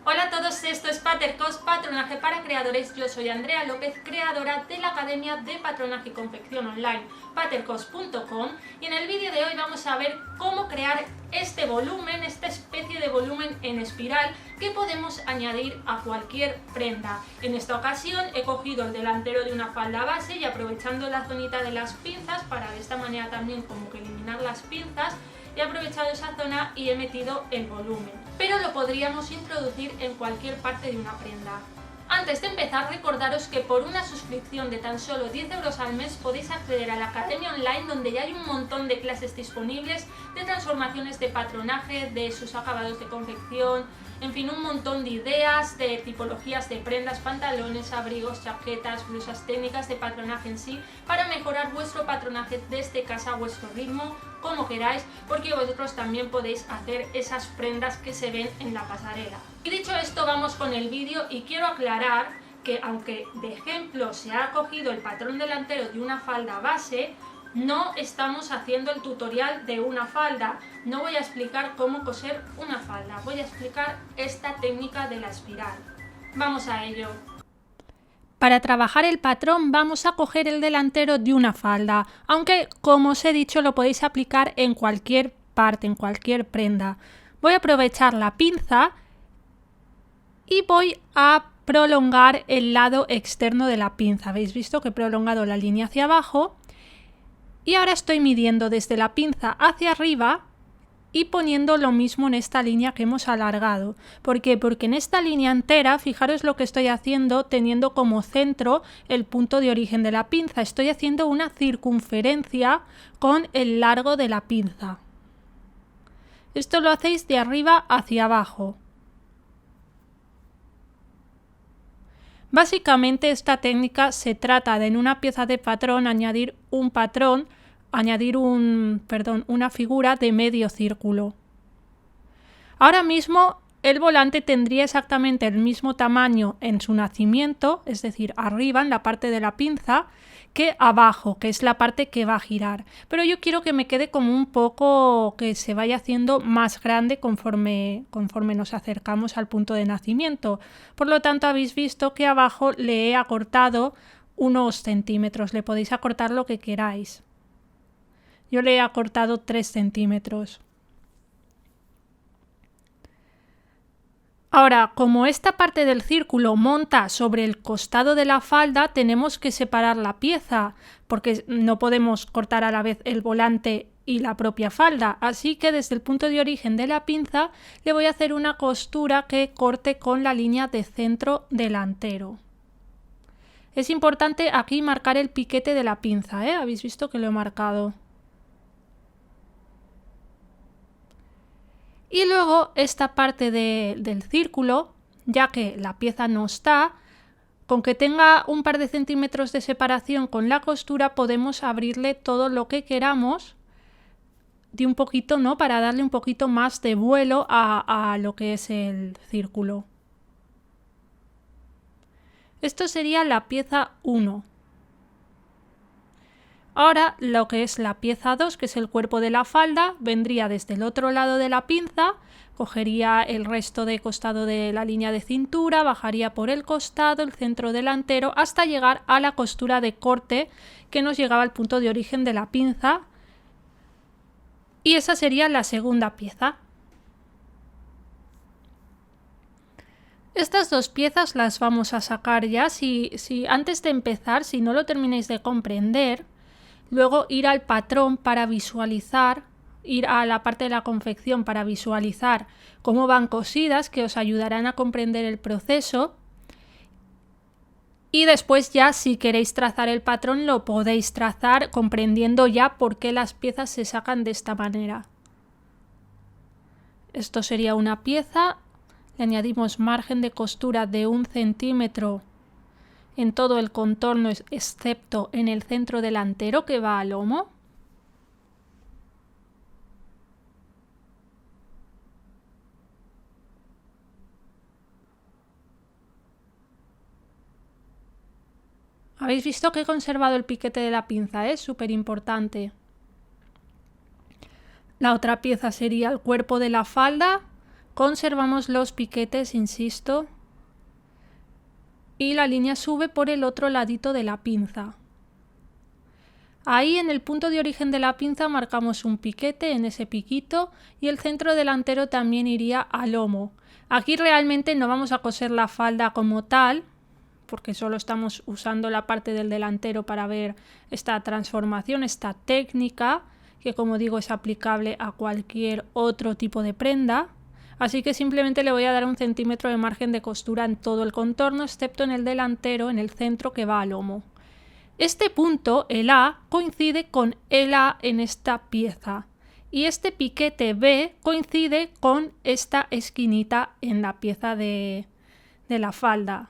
Hola a todos, esto es Patercos, Patronaje para Creadores. Yo soy Andrea López, creadora de la Academia de Patronaje y Confección Online, patercos.com, y en el vídeo de hoy vamos a ver cómo crear este volumen, esta especie de volumen en espiral que podemos añadir a cualquier prenda. En esta ocasión he cogido el delantero de una falda base y aprovechando la zonita de las pinzas para de esta manera también como que eliminar las pinzas, he aprovechado esa zona y he metido el volumen, pero lo podríamos introducir en cualquier parte de una prenda. Antes de empezar, recordaros que por una suscripción de tan solo 10 € al mes podéis acceder a la Academia Online, donde ya hay un montón de clases disponibles de transformaciones de patronaje, de sus acabados de confección, en fin, un montón de ideas, de tipologías de prendas, pantalones, abrigos, chaquetas, blusas, técnicas de patronaje en sí, para mejorar vuestro patronaje desde casa a vuestro ritmo, como queráis, porque vosotros también podéis hacer esas prendas que se ven en la pasarela. Y dicho esto, vamos con el vídeo y quiero aclarar que aunque de ejemplo se ha cogido el patrón delantero de una falda base, no estamos haciendo el tutorial de una falda. No voy a explicar cómo coser una falda, voy a explicar esta técnica de la espiral. Vamos a ello. Para trabajar el patrón vamos a coger el delantero de una falda, aunque como os he dicho lo podéis aplicar en cualquier parte, en cualquier prenda. Voy a aprovechar la pinza y voy a prolongar el lado externo de la pinza. Habéis visto que he prolongado la línea hacia abajo y ahora estoy midiendo desde la pinza hacia arriba y poniendo lo mismo en esta línea que hemos alargado. ¿Por qué? Porque en esta línea entera, fijaros lo que estoy haciendo teniendo como centro el punto de origen de la pinza. Estoy haciendo una circunferencia con el largo de la pinza. Esto lo hacéis de arriba hacia abajo. Básicamente esta técnica se trata de en una pieza de patrón añadir un patrón, una figura de medio círculo. Ahora mismo el volante tendría exactamente el mismo tamaño en su nacimiento, es decir, arriba en la parte de la pinza, que abajo, que es la parte que va a girar. Pero yo quiero que me quede como un poco, que se vaya haciendo más grande conforme nos acercamos al punto de nacimiento. Por lo tanto, habéis visto que abajo le he acortado unos centímetros. Le podéis acortar lo que queráis. Yo le he acortado 3 centímetros. Ahora, como esta parte del círculo monta sobre el costado de la falda, tenemos que separar la pieza, porque no podemos cortar a la vez el volante y la propia falda. Así que desde el punto de origen de la pinza le voy a hacer una costura que corte con la línea de centro delantero. Es importante aquí marcar el piquete de la pinza, ¿eh? Habéis visto que lo he marcado. Y luego esta parte del círculo, ya que la pieza no está, con que tenga un par de centímetros de separación con la costura podemos abrirle todo lo que queramos de un poquito, ¿no? Para darle un poquito más de vuelo a lo que es el círculo. Esto sería la pieza 1. Ahora lo que es la pieza 2, que es el cuerpo de la falda, vendría desde el otro lado de la pinza, cogería el resto de costado de la línea de cintura, bajaría por el costado, el centro delantero, hasta llegar a la costura de corte que nos llegaba al punto de origen de la pinza. Y esa sería la segunda pieza. Estas dos piezas las vamos a sacar ya. Si antes de empezar, si no lo termináis de comprender, luego ir al patrón para visualizar, ir a la parte de la confección para visualizar cómo van cosidas, que os ayudarán a comprender el proceso. Y después ya si queréis trazar el patrón lo podéis trazar comprendiendo ya por qué las piezas se sacan de esta manera. Esto sería una pieza, le añadimos margen de costura de 1 centímetro en todo el contorno excepto en el centro delantero que va al lomo. Habéis visto que he conservado el piquete de la pinza, es súper importante. La otra pieza sería el cuerpo de la falda, conservamos los piquetes, insisto, y la línea sube por el otro ladito de la pinza. Ahí en el punto de origen de la pinza marcamos un piquete en ese piquito y el centro delantero también iría al lomo. Aquí realmente no vamos a coser la falda como tal, porque solo estamos usando la parte del delantero para ver esta transformación, esta técnica, que como digo es aplicable a cualquier otro tipo de prenda. Así que simplemente le voy a dar 1 centímetro de margen de costura en todo el contorno, excepto en el delantero, en el centro que va al lomo. Este punto, el A, coincide con el A en esta pieza y este piquete B coincide con esta esquinita en la pieza de la falda.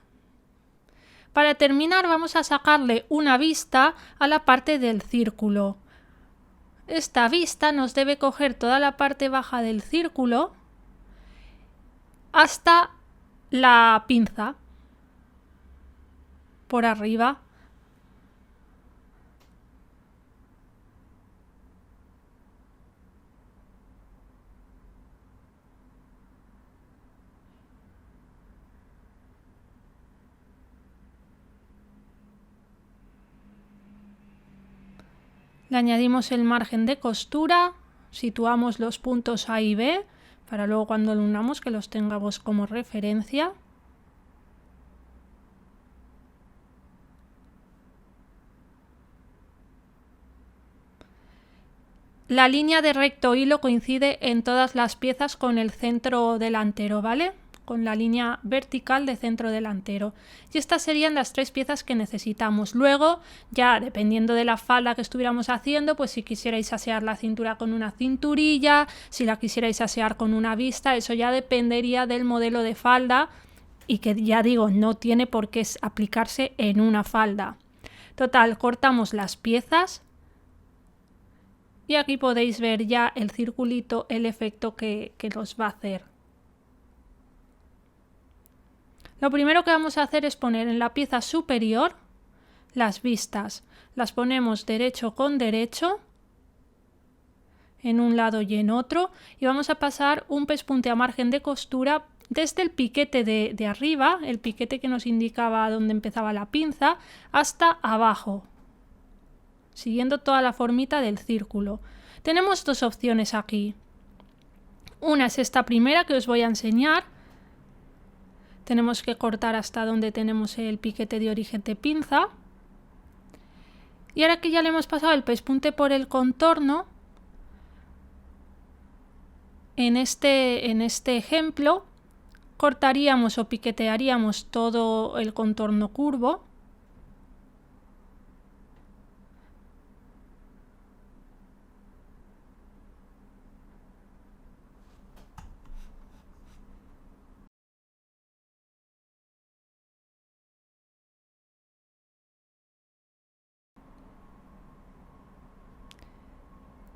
Para terminar vamos a sacarle una vista a la parte del círculo. Esta vista nos debe coger toda la parte baja del círculo hasta la pinza, por arriba. Le añadimos el margen de costura, situamos los puntos A y B, para luego cuando lo unamos que los tengamos como referencia. La línea de recto hilo coincide en todas las piezas con el centro delantero, ¿vale? Con la línea vertical de centro delantero. Y estas serían las 3 piezas que necesitamos. Luego, ya dependiendo de la falda que estuviéramos haciendo, pues si quisierais asear la cintura con una cinturilla, si la quisierais asear con una vista, eso ya dependería del modelo de falda y que ya digo, no tiene por qué aplicarse en una falda. Total, cortamos las piezas y aquí podéis ver ya el circulito, el efecto que nos va a hacer. Lo primero que vamos a hacer es poner en la pieza superior las vistas. Las ponemos derecho con derecho, en un lado y en otro, y vamos a pasar un pespunte a margen de costura desde el piquete de arriba, el piquete que nos indicaba dónde empezaba la pinza, hasta abajo, siguiendo toda la formita del círculo. Tenemos 2 opciones aquí. Una es esta primera que os voy a enseñar. Tenemos que cortar hasta donde tenemos el piquete de origen de pinza. Y ahora que ya le hemos pasado el pespunte por el contorno, en este ejemplo cortaríamos o piquetearíamos todo el contorno curvo.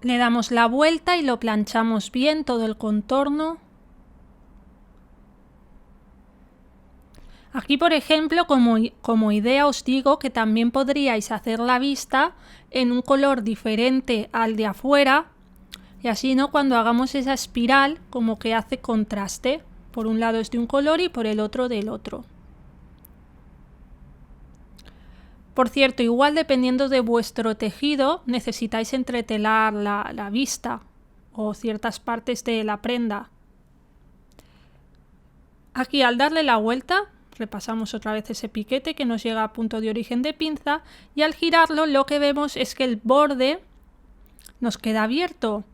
Le damos la vuelta y lo planchamos bien todo el contorno. Aquí, por ejemplo, como idea os digo que también podríais hacer la vista en un color diferente al de afuera y así, ¿no?, cuando hagamos esa espiral como que hace contraste. Por un lado es de un color y por el otro del otro. Por cierto, igual dependiendo de vuestro tejido necesitáis entretelar la vista o ciertas partes de la prenda. Aquí al darle la vuelta repasamos otra vez ese piquete que nos llega a punto de origen de pinza y al girarlo lo que vemos es que el borde nos queda abierto.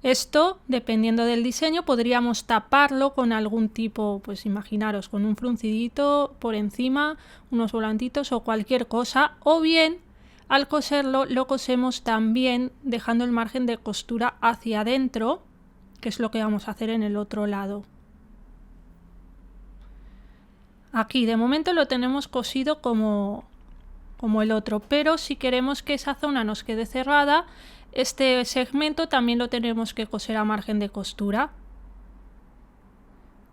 Esto, dependiendo del diseño, podríamos taparlo con algún tipo, pues imaginaros, con un fruncidito por encima, unos volantitos o cualquier cosa, o bien al coserlo lo cosemos también dejando el margen de costura hacia adentro, que es lo que vamos a hacer en el otro lado. Aquí de momento lo tenemos cosido como el otro, pero si queremos que esa zona nos quede cerrada, este segmento también lo tenemos que coser a margen de costura.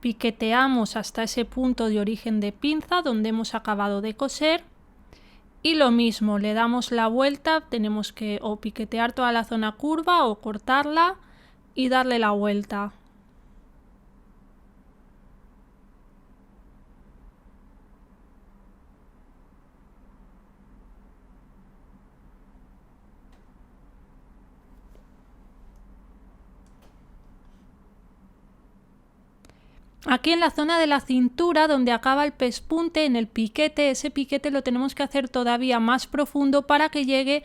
Piqueteamos hasta ese punto de origen de pinza donde hemos acabado de coser y lo mismo, le damos la vuelta, tenemos que o piquetear toda la zona curva o cortarla y darle la vuelta. Aquí en la zona de la cintura, donde acaba el pespunte, en el piquete, ese piquete lo tenemos que hacer todavía más profundo para que llegue,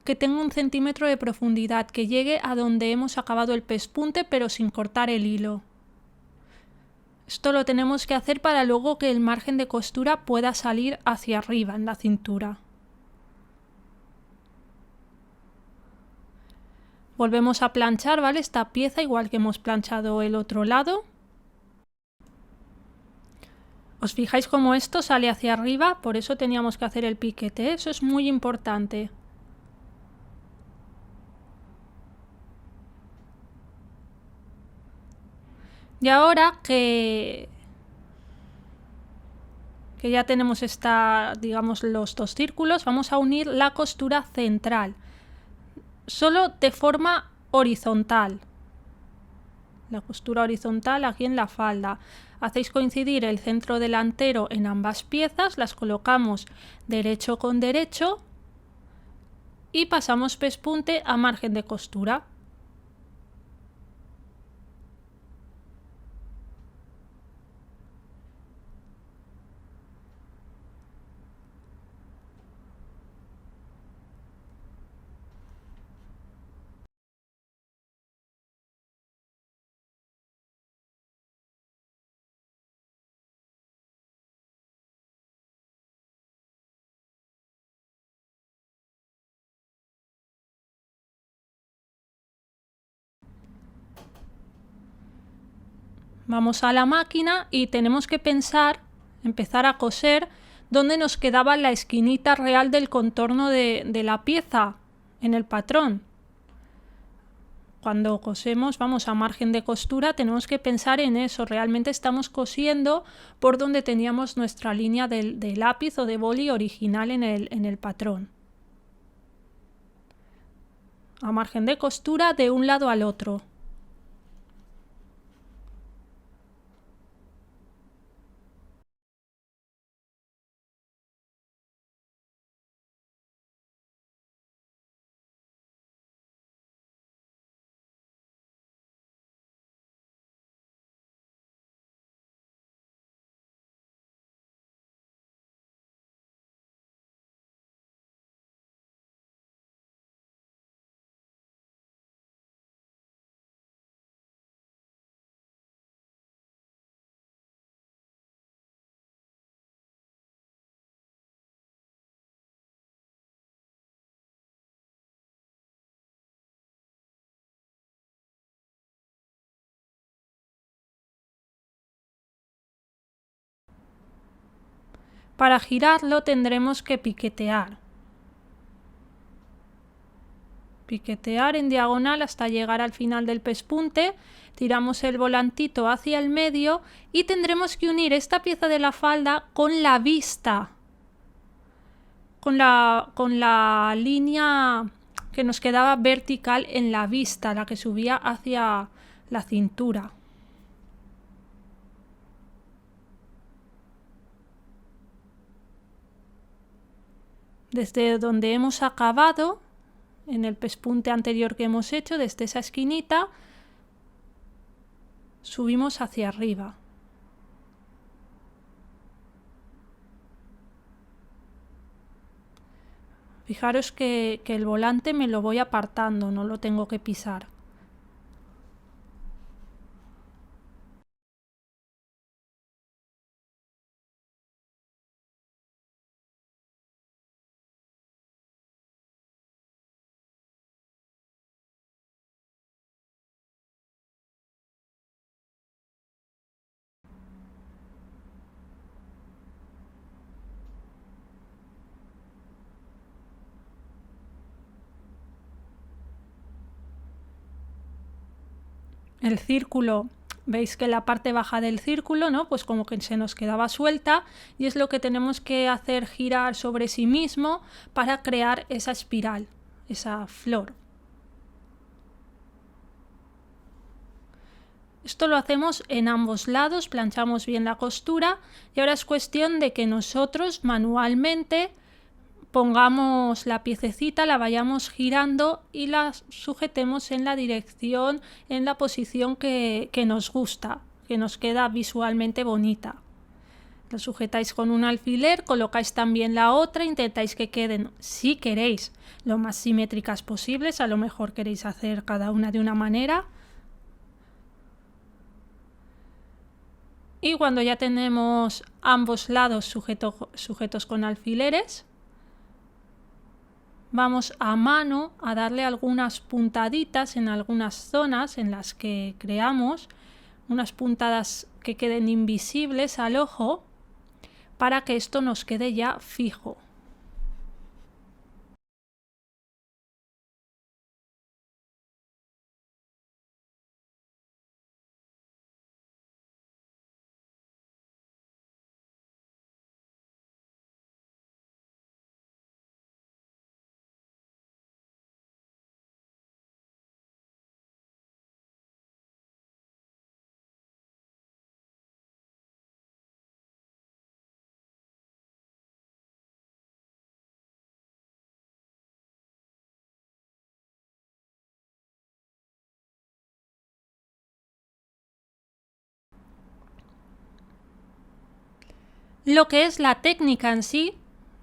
que tenga 1 centímetro de profundidad, que llegue a donde hemos acabado el pespunte, pero sin cortar el hilo. Esto lo tenemos que hacer para luego que el margen de costura pueda salir hacia arriba en la cintura. Volvemos a planchar, ¿vale? Esta pieza, igual que hemos planchado el otro lado. ¿Os fijáis cómo esto sale hacia arriba? Por eso teníamos que hacer el piquete, ¿eh? Eso es muy importante. Y ahora que ya tenemos digamos, los 2 círculos, vamos a unir la costura central, solo de forma horizontal. La costura horizontal aquí en la falda. Hacéis coincidir el centro delantero en ambas piezas, las colocamos derecho con derecho y pasamos pespunte a margen de costura. Vamos a la máquina y tenemos que empezar a coser donde nos quedaba la esquinita real del contorno de la pieza en el patrón. Cuando cosemos, vamos a margen de costura, tenemos que pensar en eso. Realmente estamos cosiendo por donde teníamos nuestra línea de lápiz o de boli original en el patrón. A margen de costura de un lado al otro. Para girarlo tendremos que piquetear. Piquetear en diagonal hasta llegar al final del pespunte, tiramos el volantito hacia el medio y tendremos que unir esta pieza de la falda con la vista, con la línea que nos quedaba vertical en la vista, la que subía hacia la cintura. Desde donde hemos acabado, en el pespunte anterior que hemos hecho, desde esa esquinita, subimos hacia arriba. Fijaros que el volante me lo voy apartando, no lo tengo que pisar. El círculo, veis que la parte baja del círculo, ¿no? Pues como que se nos quedaba suelta y es lo que tenemos que hacer girar sobre sí mismo para crear esa espiral, esa flor. Esto lo hacemos en ambos lados, planchamos bien la costura y ahora es cuestión de que nosotros manualmente pongamos la piececita, la vayamos girando y la sujetemos en la dirección, en la posición que nos gusta, que nos queda visualmente bonita. Lo sujetáis con un alfiler, colocáis también la otra, intentáis que queden, si queréis, lo más simétricas posibles. A lo mejor queréis hacer cada una de una manera. Y cuando ya tenemos ambos lados sujetos con alfileres, vamos a mano a darle algunas puntaditas en algunas zonas en las que creamos, unas puntadas que queden invisibles al ojo, para que esto nos quede ya fijo. Lo que es la técnica en sí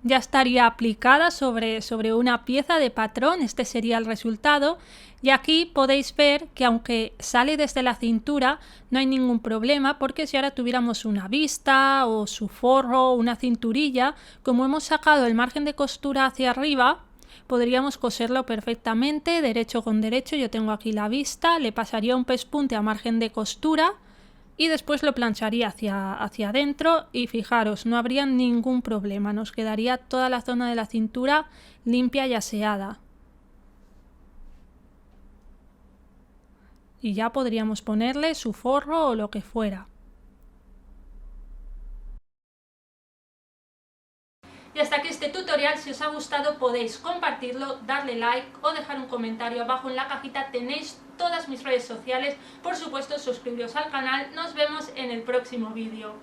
ya estaría aplicada sobre una pieza de patrón. Este sería el resultado, y aquí podéis ver que aunque sale desde la cintura no hay ningún problema, porque si ahora tuviéramos una vista o su forro o una cinturilla, como hemos sacado el margen de costura hacia arriba, podríamos coserlo perfectamente derecho con derecho. Yo tengo aquí la vista, le pasaría un pespunte a margen de costura y después lo plancharía hacia adentro, y fijaros, no habría ningún problema, nos quedaría toda la zona de la cintura limpia y aseada. Y ya podríamos ponerle su forro o lo que fuera. Y hasta aquí este tutorial. Si os ha gustado podéis compartirlo, darle like o dejar un comentario abajo en la cajita. Tenéis todas mis redes sociales, por supuesto suscribiros al canal. Nos vemos en el próximo vídeo.